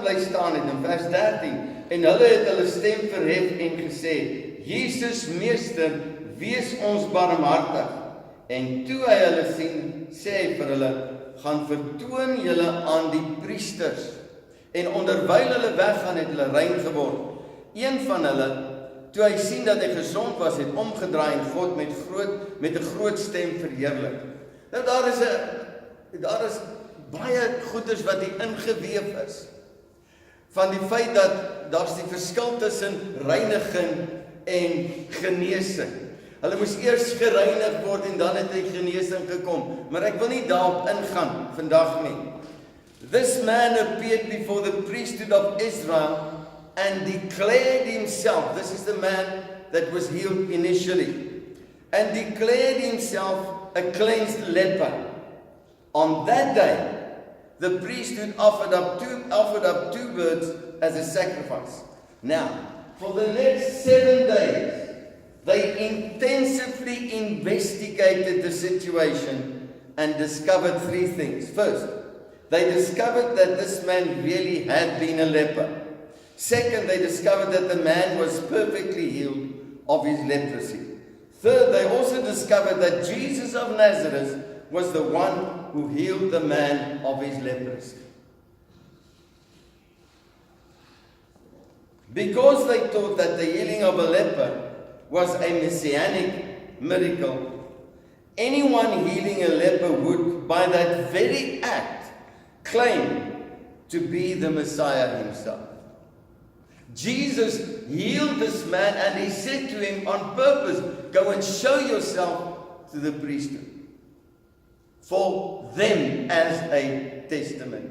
bly staan het in vers 13 en hulle het hulle stem verhef en gesê, Jesus Meester, wees ons barmhartig. En toe hy hulle sien, sê hy vir hulle, gaan vertoon julle aan die priesters. En onderwyl hulle weggaan, het hulle rein geword. Een van hulle, toe hy sien dat hy gesond was, het omgedraai en God met 'n groot stem verheerlik. Nou daar is baie goeders wat hier ingeweef is. Van die feit dat daar's die verskil tussen reiniging en genesing. Hulle moes eers gereinig word en dan het hy genesing gekom. Maar ek wil nie daarop ingaan vandag nie. This man appeared before the priesthood of Israel and declared himself, this is the man that was healed initially, and declared himself a cleansed leper. On that day, the priesthood offered up two birds as a sacrifice. Now, for the next 7 days, they intensively investigated the situation and discovered 3 things. First, they discovered that this man really had been a leper. Second, they discovered that the man was perfectly healed of his leprosy. Third, they also discovered that Jesus of Nazareth was the one who healed the man of his leprosy. Because they thought that the healing of a leper was a Messianic miracle, anyone healing a leper would, by that very act, claim to be the Messiah himself. Jesus healed this man and he said to him on purpose, go and show yourself to the priesthood for them as a testimony.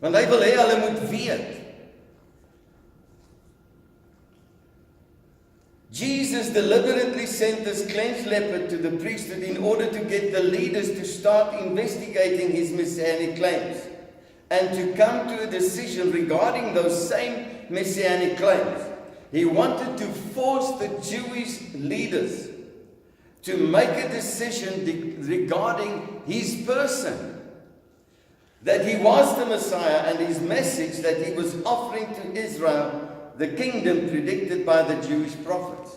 Want hy wil hê hulle moet weet. Jesus deliberately sent this cleansed leper to the priesthood in order to get the leaders to start investigating his messianic claims and to come to a decision regarding those same messianic claims. He wanted to force the Jewish leaders to make a decision regarding his person, that he was the Messiah and his message that he was offering to Israel, the kingdom predicted by the Jewish prophets.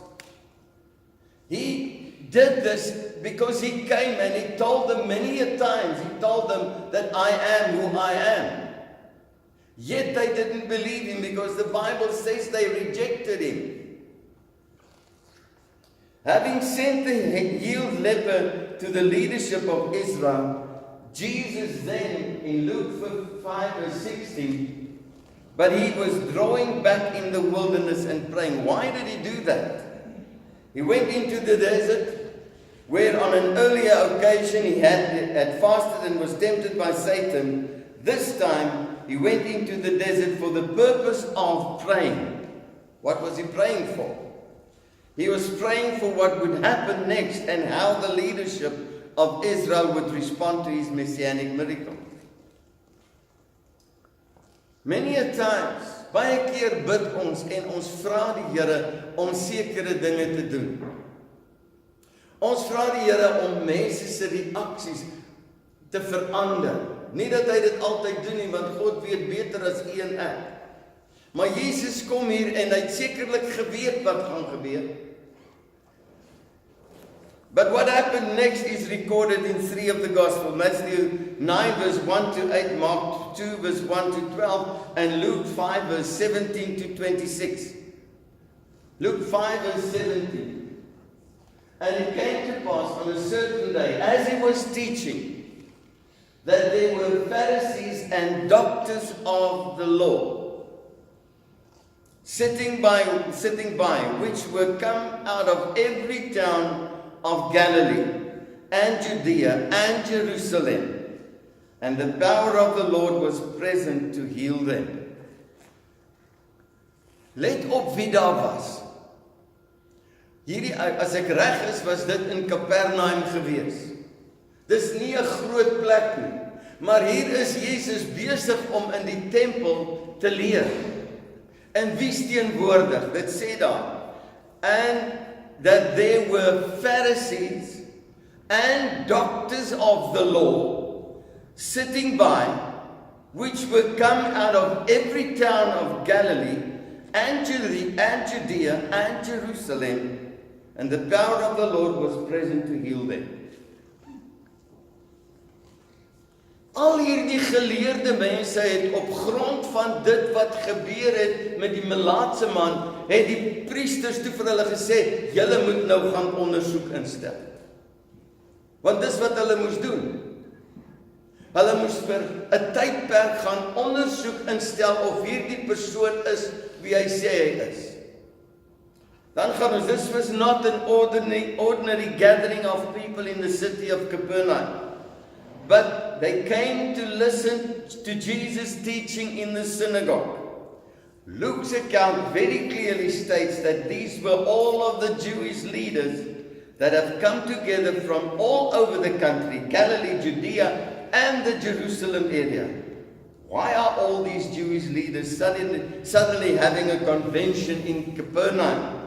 He did this because he came and he told them many a times, he told them that I am who I am. Yet they didn't believe him because the Bible says they rejected him. Having sent the healed leper to the leadership of Israel, Jesus then, in Luke 5 verse 16, but he was drawing back in the wilderness and praying. Why did he do that? He went into the desert, where on an earlier occasion he had fasted and was tempted by Satan. This time, he went into the desert for the purpose of praying. What was he praying for? He was praying for what would happen next and how the leadership of Israel would respond to his Messianic miracle. Many a times, baie keer bid ons en ons vra die Here om sekere dinge te doen. Ons vra die Here om mense se reaksies te verander. Nie dat hy dit altyd doen nie, want God weet beter as u en ek. Maar Jesus kom hier en hy het sekerlik geweet wat gaan gebeur. But what happened next is recorded in 3 of the Gospels. Matthew 9 verse 1 to 8, Mark 2 verse 1 to 12, and Luke 5 verse 17 to 26. Luke 5 verse 17. And it came to pass on a certain day, as he was teaching, that there were Pharisees and doctors of the law sitting by, which were come out of every town of Galilee and Judea and Jerusalem, and the power of the Lord was present to heal them. Let op wie daar was. Hierdie, as ek reg is, was dit in Kapernaum gewees. Dis nie 'n groot plek nie, maar hier is Jesus besig om in die tempel te leer. En wie is teenwoordig? Dit sê daar. And that there were Pharisees and doctors of the law sitting by, which were come out of every town of Galilee, and Judea, and Jerusalem, and the power of the Lord was present to heal them. Al hierdie geleerde mense het op grond van dit wat gebeur het met die melaatse man, het die priesters toe vir hulle gesê, julle moet nou gaan ondersoek instel. Want dis wat hulle moes doen. Hulle moes vir 'n tydperk gaan ondersoek instel of hierdie persoon is wie hy sê hy is. Dan gaan ons, this was not an ordinary gathering of people in the city of Capernaum. But they came to listen to Jesus' teaching in the synagogue. Luke's account very clearly states that these were all of the Jewish leaders that have come together from all over the country, Galilee, Judea, and the Jerusalem area. Why are all these Jewish leaders suddenly having a convention in Capernaum?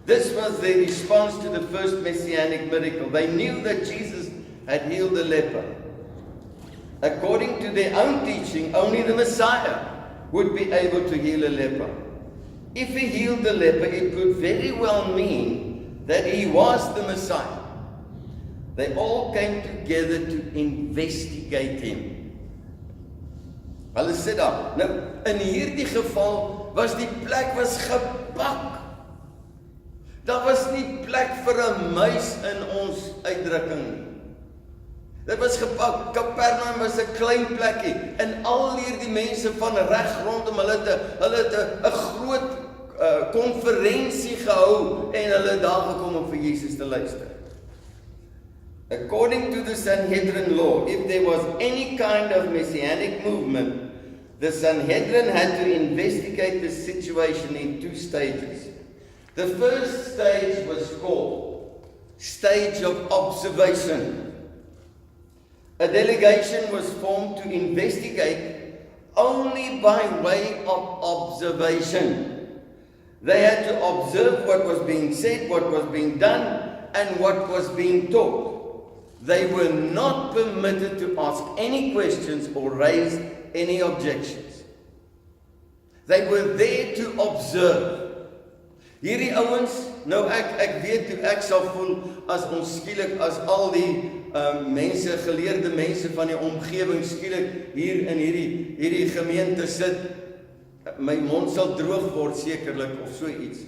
This was their response to the first Messianic miracle. They knew that Jesus had healed the leper. According to their own teaching, only the Messiah would be able to heal a leper. If he healed the leper, it could very well mean that he was the Messiah. They all came together to investigate him. Hulle sit daar. Nou, in hierdie geval was die plek gepak. Daar was nie plek vir 'n muis in ons uitdrukking nie. Dit was gepak. Capernaum was 'n klein plekkie en al hierdie mense van reg rondom hulle het 'n groot konferensie gehou en hulle het daar gekom om vir Jesus te luister. According to the Sanhedrin law, if there was any kind of messianic movement, the Sanhedrin had to investigate the situation in two stages. The first stage was called stage of observation. A delegation was formed to investigate only by way of observation. They had to observe what was being said, what was being done, and what was being taught. They were not permitted to ask any questions or raise any objections. They were there to observe. Hierdie ouens, nou ek weet hoe ek sal voel as ons skielik, as al die mense, geleerde mense van die omgewing skielik hier in hierdie gemeente sit, my mond sal droog word sekerlik of so iets.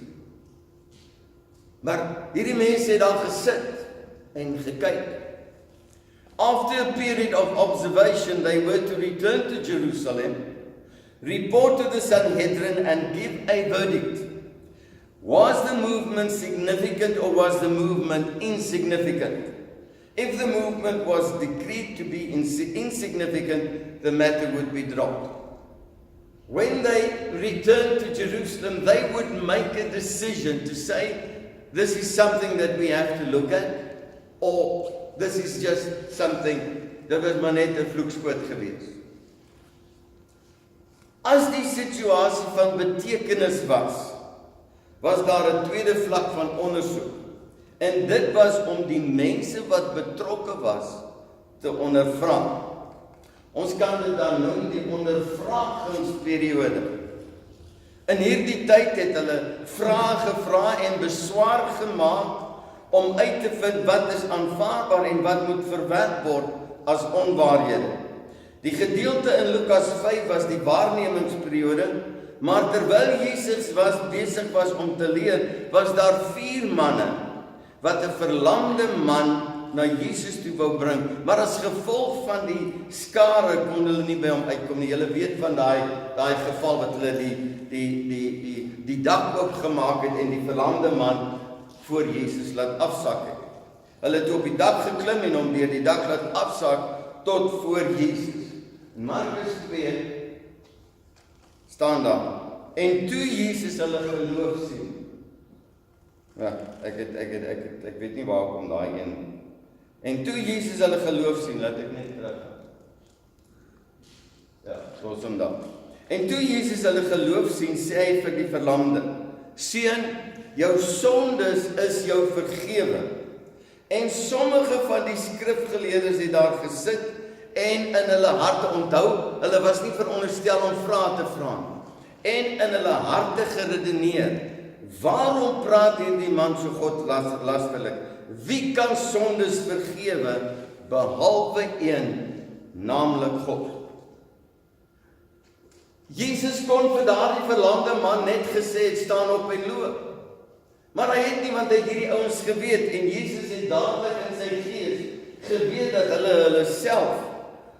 Maar hierdie mense het daar gesit en gekyk. After a period of observation, they were to return to Jerusalem, report to the Sanhedrin and give a verdict. Was the movement significant or was the movement insignificant? If the movement was decreed to be insignificant, the matter would be dropped. When they returned to Jerusalem, they would make a decision to say, this is something that we have to look at, or this is just something, dit was maar net 'n vloekskoot gewees. As die situasie van betekenis was daar 'n tweede vlak van ondersoek. En dit was om die mense wat betrokke was te ondervra. Ons kan dit dan noem die ondervragingsperiode. In hierdie tyd het hulle vrae gevra en beswaar gemaak om uit te vind wat is aanvaarbaar en wat moet verwerp word as onwaarhede. Die gedeelte in Lukas 5 was die waarnemingsperiode, maar terwyl Jesus besig was om te leer, was daar 4 manne wat 'n verlamde man na Jesus toe wou bring, maar as gevolg van die skare kon hulle nie by hom uitkom nie. Julle weet van daai geval wat hulle die dak oopgemaak het en die verlamde man voor Jesus laat afsak het. Hulle het op die dak geklim en hom deur die dak laat afsak tot voor Jesus. In Markus 2 staan daar, en toe Jesus hulle geloof sien. Ja, ek weet nie waar kom daai een. En toe Jesus hulle geloof sien, laat ek net terug. Ja, los hom dan. En toe Jesus hulle geloof sien, sê hy vir die verlamde, seun, jou sondes is jou vergewe. En sommige van die skrifgeleerdes het daar gesit en in hulle harte onthou, hulle was nie veronderstel om vrae te vra nie. En in hulle harte geredeneer, waarom praat hierdie man so God lasterlik? Wie kan sondes vergewe behalwe een, naamlik God? Jesus kon vir daardie verlamde man net gesê het, staan op en loop. Maar hy het nie, want hy het hierdie ouens geweet, en Jesus het dadelik in sy gees geweet dat hulle self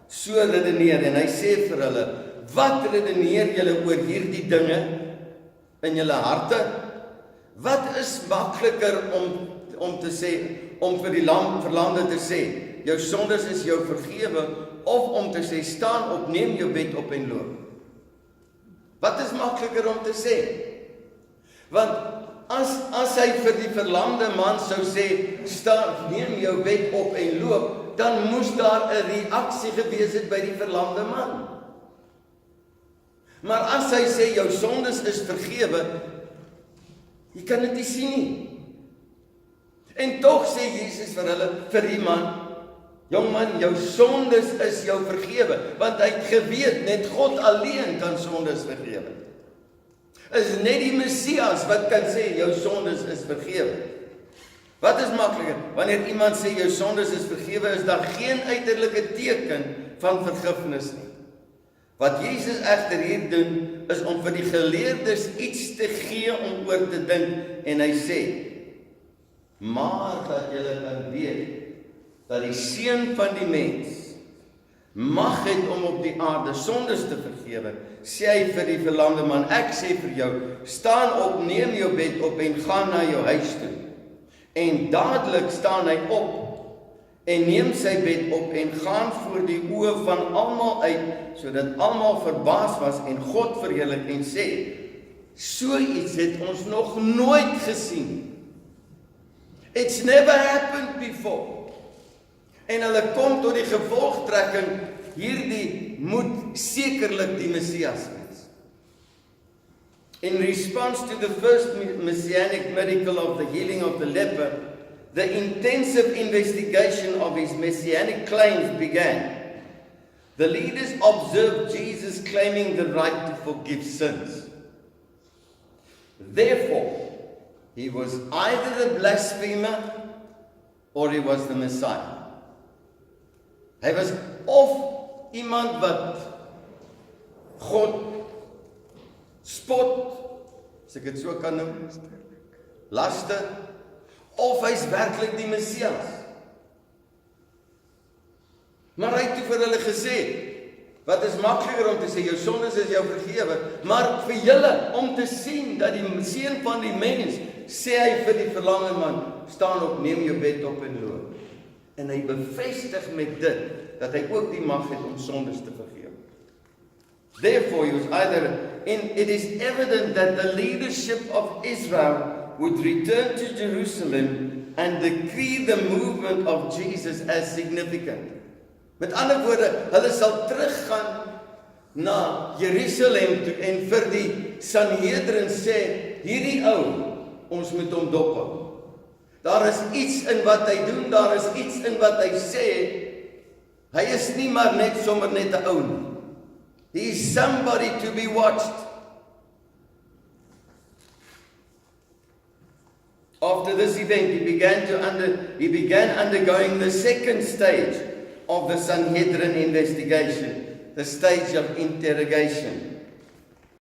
so redeneer, en hy sê vir hulle, wat redeneer julle oor hierdie dinge in julle harte? Wat is makliker om te sê, om vir die verlamde te sê, jou sondes is jou vergewe, of om te sê, staan op, neem jou bed op en loop? Wat is makliker om te sê? Want as hy vir die verlamde man sou sê, staan, neem jou bed op en loop, dan moes daar 'n reaksie gewees het by die verlamde man. Maar as hy sê, jou sondes is vergewe, jy kan dit nie sien nie. En tog sê Jesus vir hulle, vir die man, jong man, jou sondes is jou vergewe, want hy het geweet, net God alleen kan sondes vergewe. Is net die Messias wat kan sê, jou sondes is vergewe. Wat is makliker? Wanneer iemand sê, jou sondes is vergewe, is daar geen uiterlike teken van vergifnis nie. Wat Jesus egter hier doen, is om vir die geleerdes iets te gee om oor te dink, en hy sê, maar dat julle kan weet, dat die Seun van die mens mag het om op die aarde sondes te vergewe, sê hy vir die verlamde man, ek sê vir jou, staan op, neem jou bed op en gaan na jou huis toe. En dadelik staan hy op en neem sy bed op en gaan voor die oë van almal uit, sodat almal verbaas was en God verheerlik en sê, so iets het ons nog nooit gesien. It's never happened before. En hulle kom tot die gevolgtrekking, hierdie moet sekerlik die Messias wees. In response to the first Messianic miracle of the healing of the leper, the intensive investigation of his Messianic claims began. The leaders observed Jesus claiming the right to forgive sins. Therefore, he was either the blasphemer or he was the Messiah. Hy was of iemand wat God spot, as ek dit so kan noem, laster, of hy's werklik die Messias. Maar hy het toe vir hulle gesê, wat is makliker om te sê, jou sondes is jou vergewe, maar vir julle om te sien dat die Seun van die mens, sê hy vir die verlamde man, staan op, neem jou bed op en loop. En hy bevestig met dit, dat hy ook die mag het om sondes te vergewe. Therefore, he was either, and it is evident that the leadership of Israel would return to Jerusalem and decree the movement of Jesus as significant. Met ander woorde, hulle sal teruggaan na Jerusalem toe en vir die Sanhedrin sê, hierdie ou, ons moet hom dophou. Daar is iets in wat hy doen, daar is iets in wat hy sê, hy is nie maar net sommer net 'n ou nie. He is somebody to be watched. After this event, he began undergoing the second stage of the Sanhedrin investigation, the stage of interrogation.